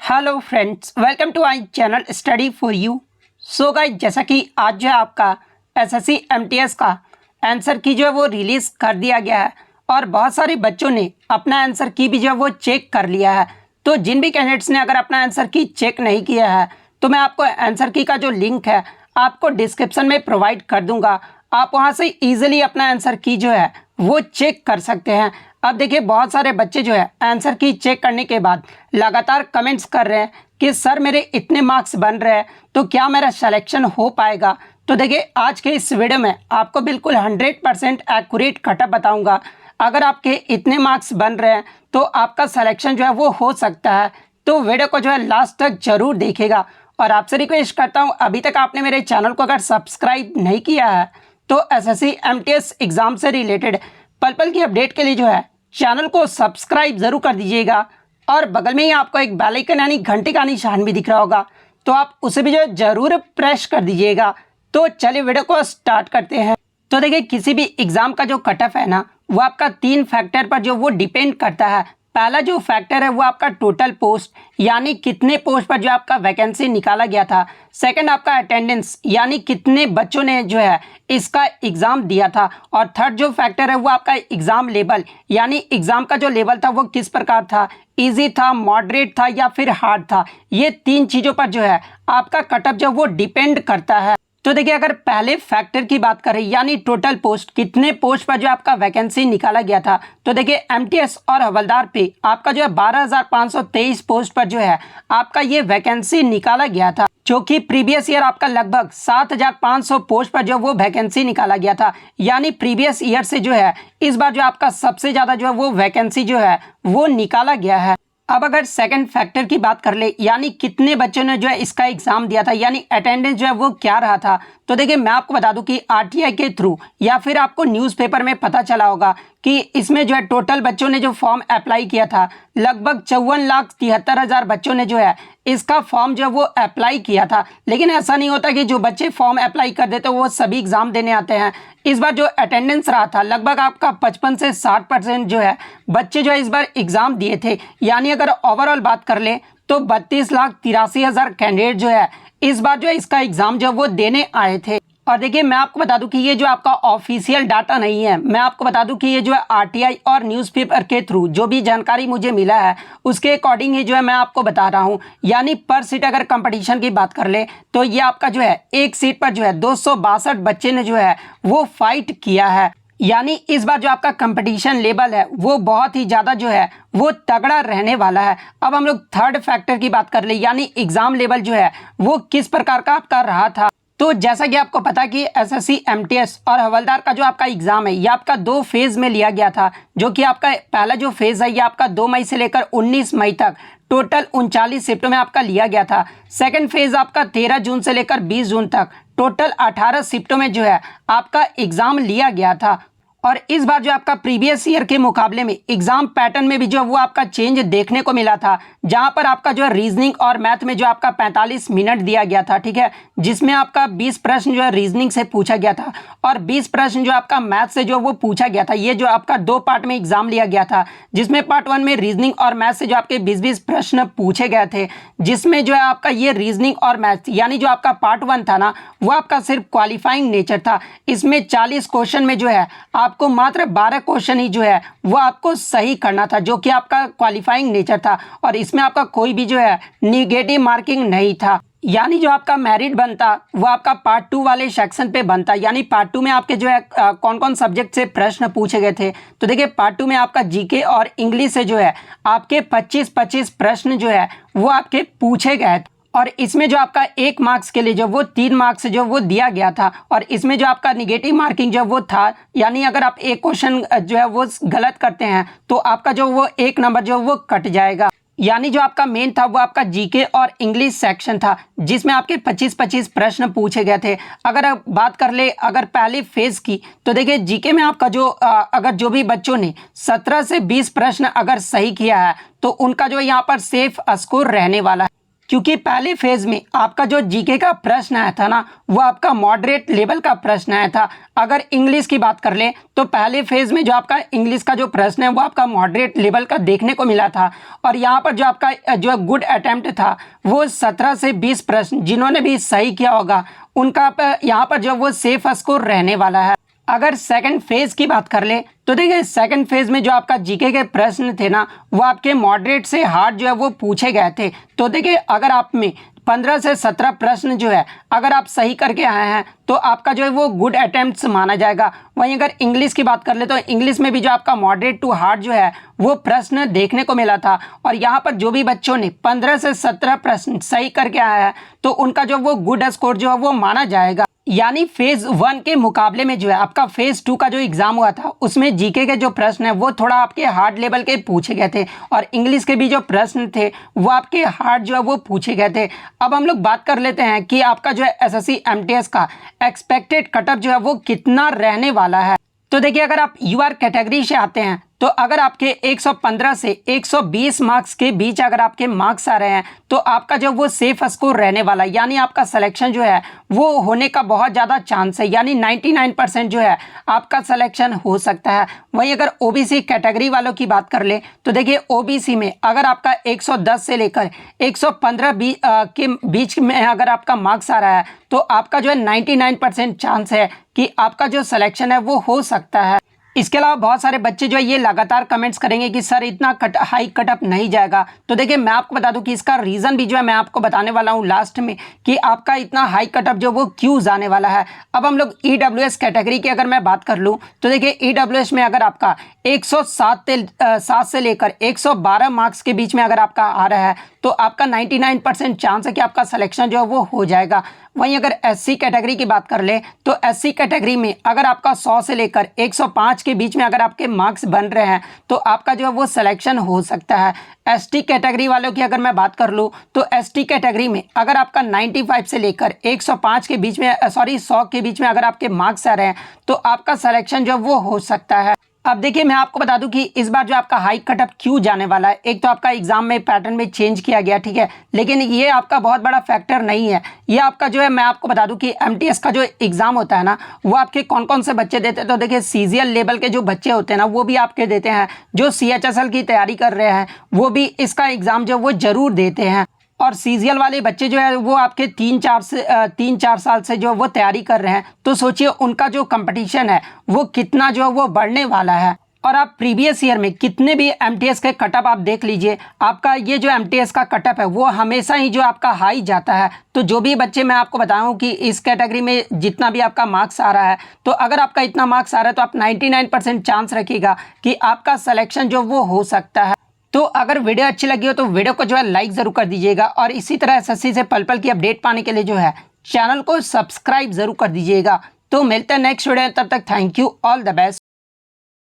Hello friends, welcome to I channel study for you. So guys, जैसा कि आज जो है आपका एसएससी एमटीएस का आंसर की जो है वो रिलीज़ कर दिया गया है और बहुत सारे बच्चों ने अपना आंसर की भी जो है वो चेक कर लिया है। तो जिन भी कैंडिडेट्स ने अगर अपना आंसर की चेक नहीं किया है तो मैं आपको आंसर की का जो लिंक है आपको डिस्क्रिप्शन में प्रोवाइड कर दूंगा। आप वहां से ईजिली अपना आंसर की जो है वो चेक कर सकते हैं। अब देखिए, बहुत सारे बच्चे जो है आंसर की चेक करने के बाद लगातार कमेंट्स कर रहे हैं कि सर मेरे इतने मार्क्स बन रहे हैं तो क्या मेरा सिलेक्शन हो पाएगा। तो देखिए, आज के इस वीडियो में आपको बिल्कुल 100% एक्यूरेट कटअप बताऊंगा। अगर आपके इतने मार्क्स बन रहे हैं तो आपका सिलेक्शन जो है वो हो सकता है। तो वीडियो को जो है लास्ट तक जरूर देखेगा और आपसे रिक्वेस्ट करता हूँ, अभी तक आपने मेरे चैनल को अगर सब्सक्राइब नहीं किया है तो एसएससी एमटीएस एग्जाम से रिलेटेड पल पल की अपडेट के लिए जो है चैनल को सब्सक्राइब जरूर कर दीजिएगा और बगल में ही आपको एक बेल आइकन यानी घंटे का निशान भी दिख रहा होगा, तो आप उसे भी जो है जरूर प्रेस कर दीजिएगा। तो चलिए वीडियो को स्टार्ट करते हैं। तो देखिए, किसी भी एग्जाम का जो कट ऑफ है ना, वो आपका 3 फैक्टर पर जो वो डिपेंड करता है। पहला जो फैक्टर है वो आपका टोटल पोस्ट, यानी कितने पोस्ट पर जो आपका वैकेंसी निकाला गया था। सेकंड आपका अटेंडेंस, यानी कितने बच्चों ने जो है इसका एग्जाम दिया था। और थर्ड जो फैक्टर है वो आपका एग्जाम लेवल, यानी एग्जाम का जो लेवल था वो किस प्रकार था, इजी था, मॉडरेट था या फिर हार्ड था। ये 3 चीज़ों पर जो है आपका कटअप जो वो डिपेंड करता है। तो देखिए, अगर पहले फैक्टर की बात करें यानी टोटल पोस्ट, कितने पोस्ट पर जो आपका वैकेंसी निकाला गया था, तो देखिए एमटीएस और हवलदार पे आपका जो है 12,523 पोस्ट पर जो है आपका ये वैकेंसी निकाला गया था, जो कि प्रीवियस ईयर आपका लगभग 7,500 पोस्ट पर जो वो वैकेंसी निकाला गया था। यानी प्रीवियस ईयर से जो है इस बार जो आपका सबसे ज़्यादा जो है वो वैकेंसी जो है वो निकाला गया है। अब अगर सेकंड फैक्टर की बात कर ले, यानी कितने बच्चों ने जो है इसका एग्जाम दिया था, यानी अटेंडेंस जो है वो क्या रहा था, तो देखिए मैं आपको बता दूं कि आरटीआई के थ्रू या फिर आपको न्यूज़पेपर में पता चला होगा कि इसमें जो है टोटल बच्चों ने जो फॉर्म अप्लाई किया था लगभग 54,73,000 बच्चों ने जो है इसका फॉर्म जो है वो अप्लाई किया था। लेकिन ऐसा नहीं होता कि जो बच्चे फॉर्म अप्लाई कर देते वो सभी एग्जाम देने आते हैं। इस बार जो अटेंडेंस रहा था लगभग आपका 55 से 60% जो है बच्चे जो है इस बार एग्जाम दिए थे। यानी अगर ओवरऑल बात कर ले तो 32,83,000 कैंडिडेट जो है इस बार जो है इसका एग्जाम जो वो देने आए थे। और देखिए, मैं आपको बता दूं कि ये जो आपका ऑफिशियल डाटा नहीं है, मैं आपको बता दूं कि ये जो है आरटीआई और न्यूज़पेपर के थ्रू जो भी जानकारी मुझे मिला है उसके अकॉर्डिंग ही जो है मैं आपको बता रहा हूं। यानी पर सीट अगर कंपटीशन की बात कर ले तो ये आपका जो है एक सीट पर जो है 262 बच्चे ने जो है वो फाइट किया है। यानी इस बार जो आपका कंपटीशन लेवल है वो बहुत ही ज़्यादा जो है वो तगड़ा रहने वाला है। अब हम लोग थर्ड फैक्टर की बात कर ले, यानी एग्जाम लेवल जो है वो किस प्रकार का आपका रहा था। तो जैसा कि आपको पता कि एसएससी एमटीएस और हवलदार का जो आपका एग्जाम है ये आपका 2 फेज में लिया गया था, जो कि आपका पहला जो फेज है ये आपका 2 मई से लेकर 19 मई तक टोटल 39 शिफ्टों में आपका लिया गया था। सेकंड फेज आपका 13 जून से लेकर 20 जून तक टोटल 18 शिफ्टों में जो है आपका एग्जाम लिया गया था। और इस बार जो आपका प्रीवियस ईयर के मुकाबले में एग्जाम पैटर्न में भी जो वो आपका चेंज देखने को मिला था, जहां पर आपका जो है रीजनिंग और मैथ में जो आपका 45 मिनट दिया गया था, ठीक है, जिसमें आपका 20 प्रश्न जो है रीजनिंग से पूछा गया था और 20 प्रश्न जो आपका मैथ से जो वो पूछा गया था। ये जो आपका 2 पार्ट में एग्जाम लिया गया था, जिसमें पार्ट 1 में रीजनिंग और मैथ से जो आपके 20-20 प्रश्न पूछे गए थे, जिसमें जो है आपका ये रीजनिंग और मैथ यानी जो आपका पार्ट 1 था ना वो आपका सिर्फ क्वालिफाइंग नेचर था। इसमें 40 क्वेश्चन में जो है आपको मात्र 12 क्वेश्चन ही जो है वो आपको सही करना था, जो कि आपका क्वालिफाइंग नेचर था और इसमें आपका कोई भी जो है निगेटिव मार्किंग नहीं था। यानी जो आपका मेरिट बनता वो आपका पार्ट 2 वाले सेक्शन पे बनता। यानी पार्ट 2 में आपके जो है कौन कौन सब्जेक्ट से प्रश्न पूछे गए थे, तो देखिए पार्ट 2 में आपका जीके और इंग्लिश से जो है आपके 25-25 प्रश्न जो है वो आपके पूछे गए और इसमें जो आपका 1 मार्क्स के लिए जो वो 3 मार्क्स जो वो दिया गया था। और इसमें जो आपका निगेटिव मार्किंग जो वो था, यानी अगर आप एक क्वेश्चन जो है वो गलत करते हैं तो आपका जो वो 1 नंबर जो वो कट जाएगा। यानी जो आपका मेन था वो आपका जीके और इंग्लिश सेक्शन था, जिसमें आपके 25-25 प्रश्न पूछे गए थे। अगर आप बात कर ले अगर पहले फेज की, तो देखिए जीके में आपका जो अगर जो भी बच्चों ने 17 से 20 प्रश्न अगर सही किया है तो उनका जो यहाँ पर सेफ स्कोर रहने वाला है। क्योंकि पहले फेज में आपका जो जीके का प्रश्न आया था ना, वो आपका मॉडरेट लेवल का प्रश्न आया था। अगर इंग्लिश की बात कर ले तो पहले फेज में जो आपका इंग्लिश का जो प्रश्न है वो आपका मॉडरेट लेवल का देखने को मिला था। और यहाँ पर जो आपका जो गुड अटेम्प्ट था वो 17 से 20 प्रश्न जिन्होंने भी सही किया होगा उनका यहाँ पर जो वो सेफ स्कोर रहने वाला है। अगर सेकंड फेज की बात कर ले तो देखिए सेकंड फेज में जो आपका जीके के प्रश्न थे ना, वो आपके मॉडरेट से हार्ड जो है वो पूछे गए थे। तो देखिए अगर आप में 15 से 17 प्रश्न जो है अगर आप सही करके आए हैं तो आपका जो है वो गुड अटेम्प्ट्स माना जाएगा। वहीं अगर इंग्लिश की बात कर ले तो इंग्लिश में भी जो आपका मॉडरेट टू हार्ड जो है वो प्रश्न देखने को मिला था। और यहाँ पर जो भी बच्चों ने 15 से 17 प्रश्न सही करके आया है तो उनका जो वो गुड स्कोर जो है वो माना जाएगा। यानी फेज 1 के मुकाबले में जो है आपका फेज 2 का जो एग्जाम हुआ था उसमें जीके के जो प्रश्न है वो थोड़ा आपके हार्ड लेवल के पूछे गए थे और इंग्लिश के भी जो प्रश्न थे वो आपके हार्ड जो है वो पूछे गए थे। अब हम लोग बात कर लेते हैं कि आपका जो है एसएससी एमटीएस का एक्सपेक्टेड कटऑफ जो है वो कितना रहने वाला है। तो देखिए अगर आप यूआर कैटेगरी से आते हैं तो अगर आपके 115 से 120 मार्क्स के बीच अगर आपके मार्क्स आ रहे हैं तो आपका जो वो सेफ स्कोर रहने वाला है, यानी आपका सिलेक्शन जो है वो होने का बहुत ज़्यादा चांस है, यानी 99% जो है आपका सिलेक्शन हो सकता है। वहीं अगर ओबीसी कैटेगरी वालों की बात कर ले तो देखिए ओबीसी में अगर आपका 110 से लेकर 115 के बीच में अगर आपका मार्क्स आ रहा है तो आपका जो है 99% चांस है कि आपका जो सिलेक्शन है वो हो सकता है। इसके अलावा बहुत सारे बच्चे जो है ये लगातार कमेंट्स करेंगे कि सर इतना हाई कटअप नहीं जाएगा। तो देखिए मैं आपको बता दूं कि इसका रीज़न भी जो है मैं आपको बताने वाला हूं लास्ट में कि आपका इतना हाई कटअप जो वो क्यों जाने वाला है। अब हम लोग ईडब्ल्यूएस कैटेगरी की अगर मैं बात कर लूं तो देखिए ईडब्ल्यूएस में अगर आपका 107 से लेकर 112 मार्क्स के बीच में अगर आपका आ रहा है तो आपका 99% चांस है कि आपका सिलेक्शन जो है वो हो जाएगा। वहीं अगर एससी कैटेगरी की बात कर ले तो एससी कैटेगरी में अगर आपका 100 से लेकर 105 के बीच में अगर आपके मार्क्स बन रहे हैं तो आपका जो है वो सिलेक्शन हो सकता है। एसटी कैटेगरी वालों की अगर मैं बात कर लूँ तो एसटी कैटेगरी में अगर आपका 95 से लेकर 105 के बीच में 100 के बीच में अगर आपके मार्क्स आ रहे हैं तो आपका सिलेक्शन जो वो हो सकता है। अब देखिए मैं आपको बता दूं कि इस बार जो आपका हाई कटअप क्यों जाने वाला है, एक तो आपका एग्जाम में पैटर्न में चेंज किया गया, ठीक है, लेकिन ये आपका बहुत बड़ा फैक्टर नहीं है। ये आपका जो है मैं आपको बता दूं कि एमटीएस का जो एग्जाम होता है ना वो आपके कौन कौन से बच्चे देते हैं। तो देखिए सीजीएल लेवल के जो बच्चे होते हैं ना वो भी आपके देते हैं, जो सीएचएसएल की तैयारी कर रहे हैं वो भी इसका एग्जाम जो वो जरूर देते हैं। और सीजीएल वाले बच्चे जो है वो आपके 3-4 साल से जो वो तैयारी कर रहे हैं, तो सोचिए उनका जो कंपटीशन है वो कितना जो है वो बढ़ने वाला है। और आप प्रीवियस ईयर में कितने भी एमटीएस के कटअप आप देख लीजिए, आपका ये जो एमटीएस का कटअप है वो हमेशा ही जो आपका हाई जाता है। तो जो भी बच्चे मैं आपको बताऊं कि इस कैटेगरी में जितना भी आपका मार्क्स आ रहा है तो अगर आपका इतना मार्क्स आ रहा है तो आप 99% चांस रखिएगा कि आपका सिलेक्शन जो वो हो सकता है। तो अगर वीडियो अच्छी लगी हो तो वीडियो को जो है लाइक ज़रूर कर दीजिएगा और इसी तरह एसएससी से पल पल की अपडेट पाने के लिए जो है चैनल को सब्सक्राइब ज़रूर कर दीजिएगा। तो मिलते हैं नेक्स्ट वीडियो में, तब तक thank you, all the best.